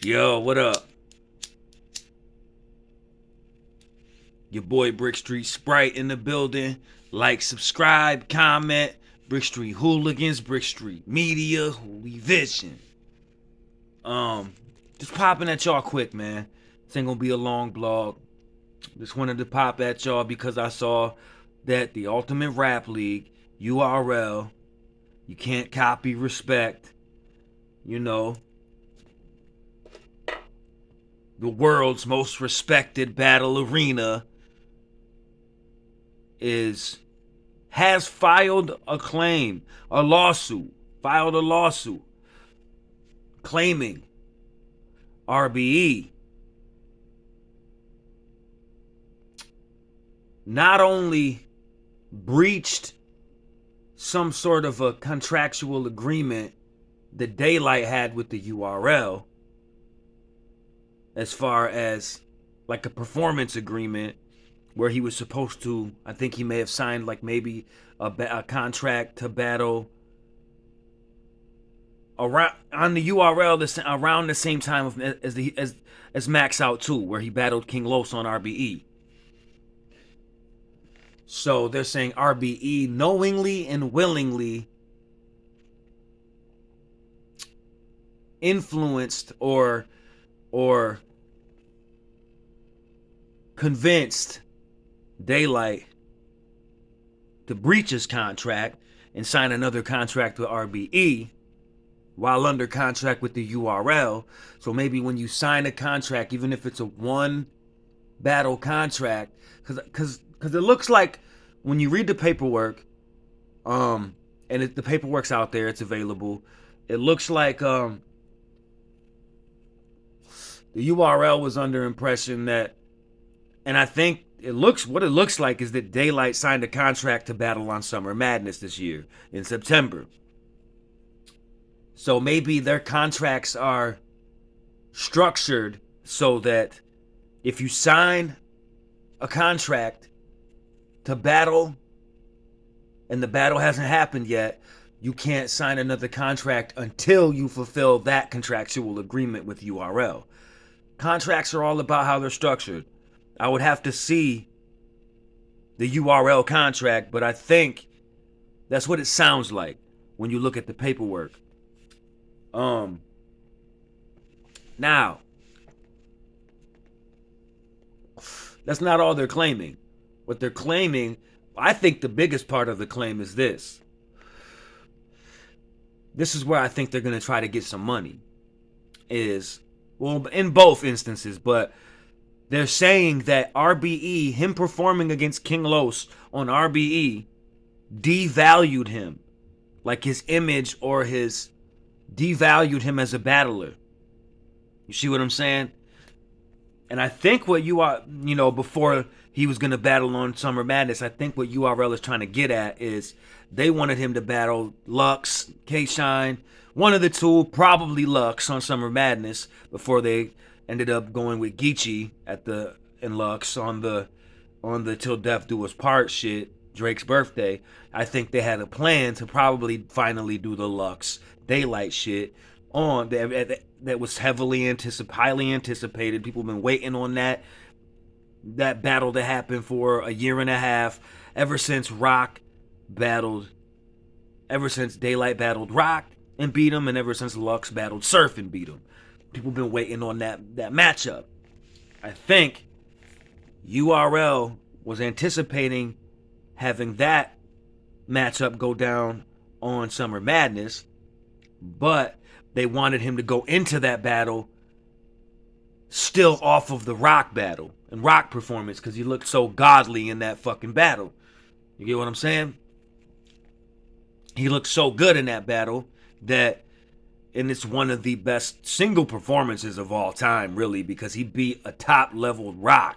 Yo, what up? Your boy Brick Street Sprite in the building. Like, subscribe, comment. Brick Street Hooligans, Brick Street Media, Hooli Vision. Just popping at y'all quick, man. This ain't gonna be a long blog. Just wanted to pop at y'all because I saw that the Ultimate Rap League, URL, you can't copy respect. You know, the world's most respected battle arena has filed a lawsuit claiming RBE not only breached some sort of a contractual agreement that Daylyt had with the URL, as far as like a performance agreement where he was supposed to, I think he may have signed like maybe a contract to battle around on the URL around the same time as Max Out 2, where he battled King Los on RBE. So they're saying RBE knowingly and willingly influenced or convinced Daylyt to breach his contract and sign another contract with RBE while under contract with the URL. So maybe when you sign a contract, even if it's a one battle contract, because it looks like when you read the paperwork, and the paperwork's out there, it's available. It looks like the URL was under impression that, and I think what it looks like is that Daylyt signed a contract to battle on Summer Madness this year in September. So maybe their contracts are structured so that if you sign a contract to battle and the battle hasn't happened yet, you can't sign another contract until you fulfill that contractual agreement with URL. Contracts are all about how they're structured. I would have to see the URL contract, but I think that's what it sounds like when you look at the paperwork. Now, that's not all they're claiming. What they're claiming, I think the biggest part of the claim is this. This is where I think they're going to try to get some money. Well, in both instances, but they're saying that RBE, him performing against King Los on RBE, devalued him. Like his image or devalued him as a battler. You see what I'm saying? And I think what before he was going to battle on Summer Madness, I think what URL is trying to get at is they wanted him to battle Lux, K-Shine, one of the two, probably Lux on Summer Madness, before they ended up going with Geechee in Lux on the Till Death Do Us Part shit, Drake's birthday. I think they had a plan to probably finally do the Lux Daylyt shit on that was highly anticipated. People have been waiting on that battle to happen for a year and a half, ever since Daylyt battled Rock and beat him, and ever since Lux battled Surf and beat him. People have been waiting on that matchup. I think URL was anticipating having that matchup go down on Summer Madness, but they wanted him to go into that battle still off of the Rock battle and Rock performance because he looked so godly in that fucking battle. You get what I'm saying? He looked so good in that battle and it's one of the best single performances of all time, really, because he beat a top-level Rock.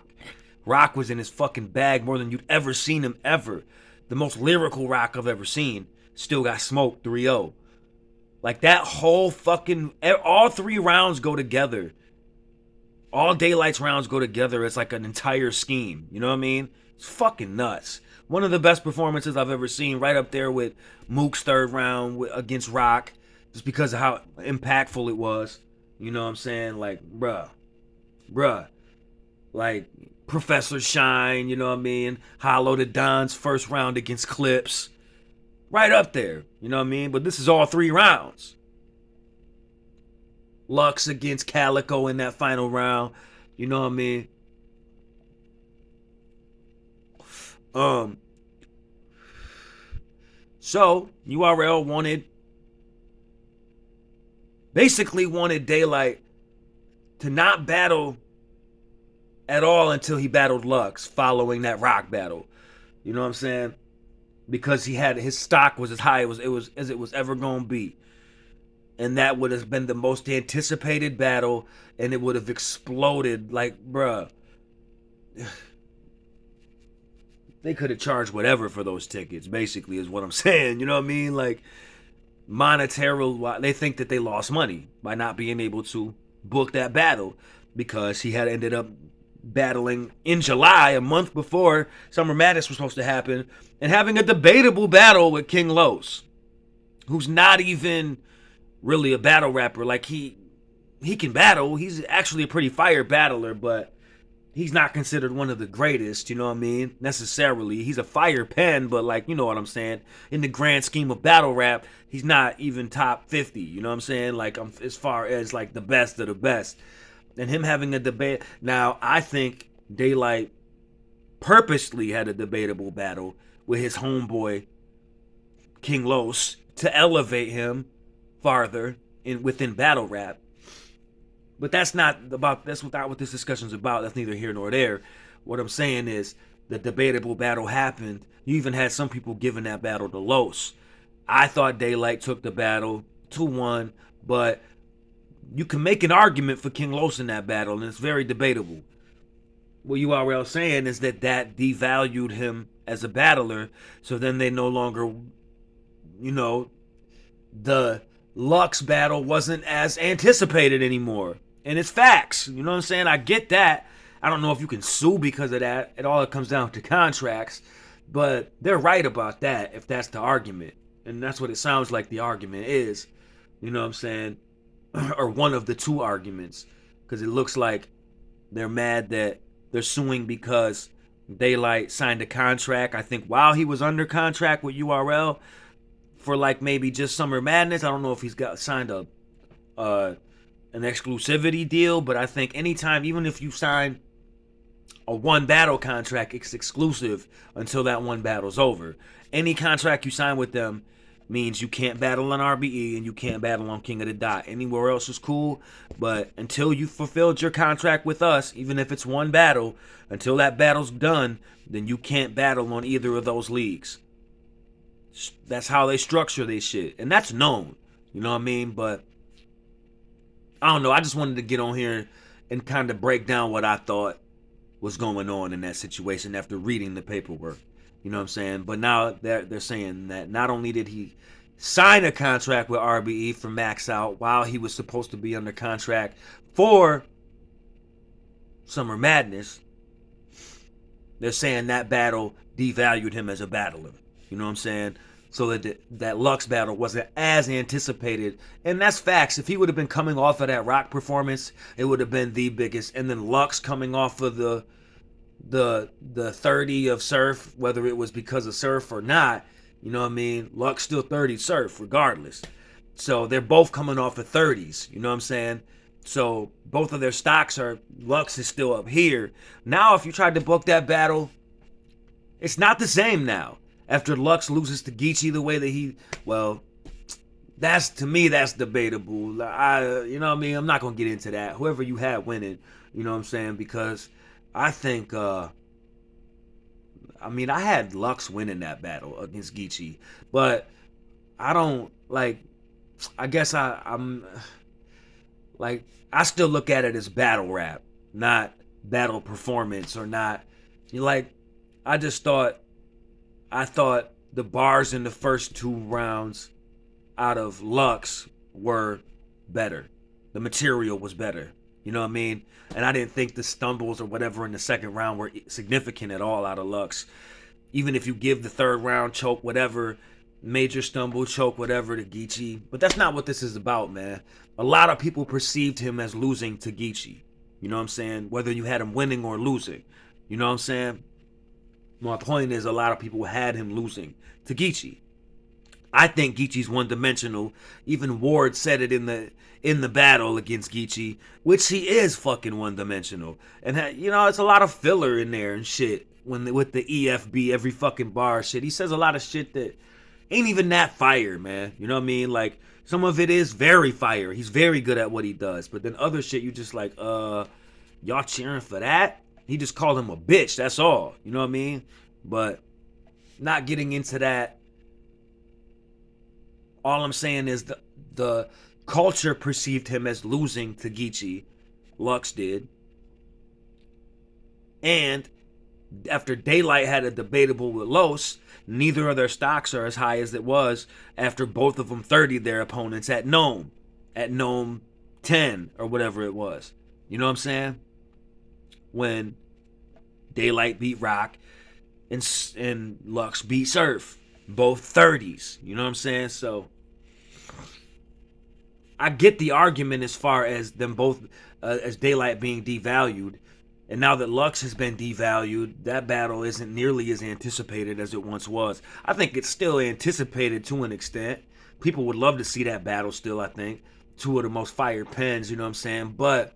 Rock was in his fucking bag more than you'd ever seen him ever. The most lyrical Rock I've ever seen. Still got smoked 3-0. Like that whole all three rounds go together. All Daylyt's rounds go together. It's like an entire scheme. You know what I mean? It's fucking nuts. One of the best performances I've ever seen, right up there with Mook's third round against Rock, just because of how impactful it was. You know what I'm saying? Like, bruh. Like Professor Shine, you know what I mean? Hollow the Don's first round against Clips. Right up there, you know what I mean? But this is all 3 rounds. Lux against Calico in that final round, you know what I mean? Um, so URL basically wanted Daylyt to not battle at all until he battled Lux following that Rock battle. You know what I'm saying? Because he had his stock was as high as it was ever gonna be. And that would have been the most anticipated battle, and it would have exploded. Like, bruh, they could have charged whatever for those tickets, basically, is what I'm saying. You know what I mean? Like, monetary, they think that they lost money by not being able to book that battle because he had ended up battling in July, a month before Summer Madness was supposed to happen, and having a debatable battle with King Los, who's not even really a battle rapper. Like, he can battle. He's actually a pretty fire battler, but he's not considered one of the greatest, you know what I mean? Necessarily. He's a fire pen, but like, you know what I'm saying? In the grand scheme of battle rap, he's not even top 50, you know what I'm saying? Like, as far as like the best of the best. And him having a debate. Now, I think Daylyt purposely had a debatable battle with his homeboy, King Los, to elevate him farther within battle rap. But that's not what this discussion's about. That's neither here nor there. What I'm saying is the debatable battle happened. You even had some people giving that battle to Los. I thought Daylyt took the battle 2-1, but you can make an argument for King Los in that battle, and it's very debatable. What URL saying is that devalued him as a battler, so then they no longer, the Lux battle wasn't as anticipated anymore. And it's facts. You know what I'm saying? I get that. I don't know if you can sue because of that. It comes down to contracts. But they're right about that if that's the argument. And that's what it sounds like the argument is. You know what I'm saying? Or one of the 2 arguments. Because it looks like they're mad that they're suing because Daylyt signed a contract, I think, while he was under contract with URL for like maybe just Summer Madness. I don't know if he's got signed an exclusivity deal, but I think anytime, even if you sign a 1 battle contract, it's exclusive until that 1 battle's over. Any contract you sign with them means you can't battle on RBE and you can't battle on King of the Dot. Anywhere else is cool, but until you fulfilled your contract with us, even if it's 1 battle, until that battle's done, then you can't battle on either of those leagues. That's how they structure this shit, and that's known. You know what I mean? But I don't know. I just wanted to get on here and kind of break down what I thought was going on in that situation after reading the paperwork. You know what I'm saying? But now they're saying that not only did he sign a contract with RBE for Max Out while he was supposed to be under contract for Summer Madness, they're saying that battle devalued him as a battler. You know what I'm saying? So that Lux battle wasn't as anticipated. And that's facts. If he would have been coming off of that Rock performance, it would have been the biggest. And then Lux coming off of the 30 of Surf, whether it was because of Surf or not, you know what I mean? Lux still 30 Surf regardless. So they're both coming off of 30s, you know what I'm saying? So both of their stocks Lux is still up here. Now if you tried to book that battle, it's not the same now. After Lux loses to Geechee the way that that's, to me, that's debatable. You know what I mean? I'm not going to get into that. Whoever you had winning, you know what I'm saying? Because I think, I had Lux winning that battle against Geechee. But I don't, I guess I'm I still look at it as battle rap, not battle performance or not. I thought the bars in the first 2 rounds out of Lux were better. The material was better. You know what I mean? And I didn't think the stumbles or whatever in the second round were significant at all out of Lux. Even if you give the 3rd round choke, whatever, major stumble, choke, whatever to Geechee. But that's not what this is about, man. A lot of people perceived him as losing to Geechee. You know what I'm saying? Whether you had him winning or losing. You know what I'm saying? My point is, a lot of people had him losing to Geechee. I think Geechee's one dimensional. Even Ward said it in the battle against Geechee, which he is fucking one dimensional. And it's a lot of filler in there and shit. With the EFB every fucking bar shit, he says a lot of shit that ain't even that fire, man. You know what I mean? Like, some of it is very fire. He's very good at what he does. But then other shit, you just like, y'all cheering for that? He just called him a bitch. That's all. You know what I mean? But not getting into that. All I'm saying is the culture perceived him as losing to Geechee. Lux did. And after Daylyt had a debatable with Los, neither of their stocks are as high as it was after both of them 30'd their opponents at Gnome. At Gnome 10 or whatever it was. You know what I'm saying? When Daylyt beat Rock and Lux beat Surf. Both 30s. You know what I'm saying? So I get the argument as far as them both, as Daylyt being devalued. And now that Lux has been devalued, that battle isn't nearly as anticipated as it once was. I think it's still anticipated to an extent. People would love to see that battle still, I think. Two of the most fired pens, you know what I'm saying? But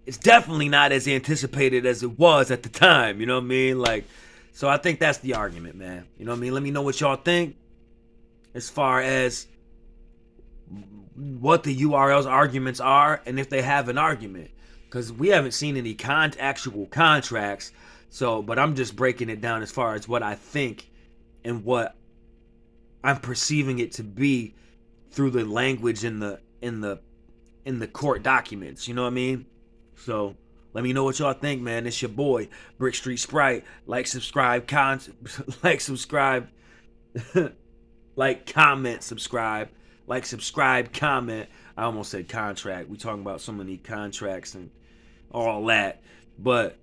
it's definitely not as anticipated as it was at the time, you know what I mean? Like, so I think that's the argument, man. You know what I mean? Let me know what y'all think as far as what the URL's arguments are and if they have an argument. Because we haven't seen any actual contracts. So, but I'm just breaking it down as far as what I think and what I'm perceiving it to be through the language in the court documents. You know what I mean? So let me know what y'all think, man. It's your boy, Brick Street Sprite. Like, subscribe, like, subscribe, like, comment, subscribe, like, subscribe, comment. I almost said contract. We talking about so many contracts and all that. But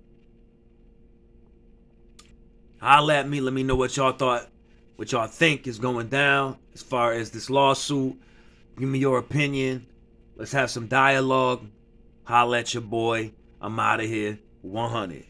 holla at me. Let me know what y'all thought, what y'all think is going down as far as this lawsuit. Give me your opinion. Let's have some dialogue. Holla at your boy. I'm out of here. 100.